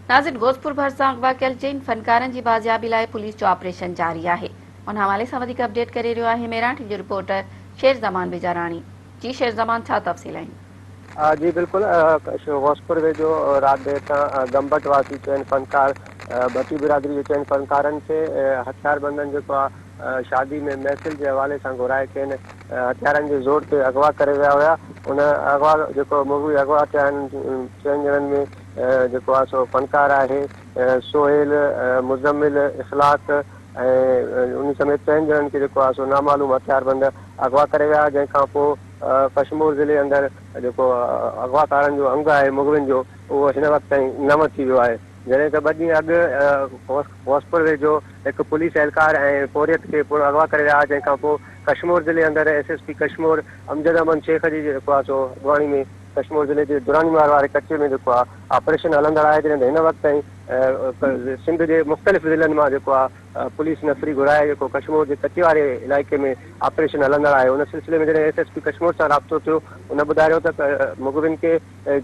नाज़िर, गोसपुर भरिसां अगवा कयल 4 फ़नकारनि जी बाज़ियाबी लाइ पुलिस जो ऑपरेशन जारी आहे। उन हवाले सां वधीक अपडेट करे रहियो आहे मेराठ जो रिपोर्टर शेर ज़मान बेजाराणी। जी शेर ज़मान, छा तफ़सील आहिनि? जी बिल्कुल, गोसपुर वेझो रात देर तां गंबट वासी 4 फनकार बटी बिरादरी के 4 फनकारनि खे हथियारबंदनि जेको आहे शादी में महफ़िल के हवाले सां घुराए खेनि हथियारनि जे ज़ोर ते अगवा करे विया हुआ। उन अगवा जेको मुग़वी अगवा थिया आहिनि 4 ॼणनि में जेको आहे सो फनकार आहे सोहेल, मुज़म्मिल, इख़लाक़ ऐं उन समेत 4 ॼणनि खे जेको आहे सो नामालूम हथियारबंद अगवा करे विया। जंहिंखां पोइ कश्मीर ज़िले अंदरि जेको अगवाकारनि जो अंग आहे मुग़विन जो, उहो हिन वक़्तु ताईं नम थी वियो आहे। जॾहिं त 2 ॾींहं अॻु गोसपुर वेझो हिकु पुलिस एहलकार ऐं फ़ौरियत खे पिणु अगवा करे विया। जंहिंखां पोइ कश्मीर ज़िले अंदरि SSP कश्मीर अमजद अमन शेख जी जेको आहे सो अॻवानी में कश्मीर ज़िले जे दुरानीमार वारे कचे में जेको आहे ऑपरेशन हलंदड़ आहे। जॾहिं हिन वक़्तु ताईं सिंध जे मुख़्तलिफ़ ज़िलनि मां जेको आहे पुलिस नफ़री घुराए जेको कश्मीर जे कचे वारे इलाइक़े में ऑपरेशन हलंदड़ आहे। उन सिलसिले में जॾहिं SSP कश्मीर सां राब्तो थियो, उन ॿुधायो त मुग़विन खे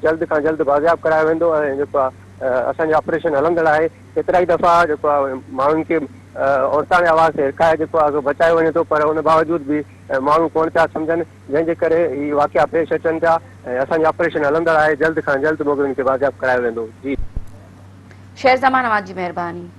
जल्द खां जल्द बाज़ियाब करायो वेंदो ऐं जेको आहे असांजो ऑपरेशन हलंदड़ आहे। केतिरा ई दफ़ा जेको आहे माण्हुनि खे औरतां जे आवाज़ ते हिकाए जेको आहे बचायो वञे थो, पर उन बावजूद बि माण्हू कोन पिया सम्झनि, जंहिंजे करे ही वाक़िया पेश अचनि था ऐं असांजो ऑपरेशन हलंदड़ आहे। जल्द खां जल्द मुग़विन खे बाज़ियाब करायो वेंदो। जी शेर ज़मान, अवां जी महिरबानी।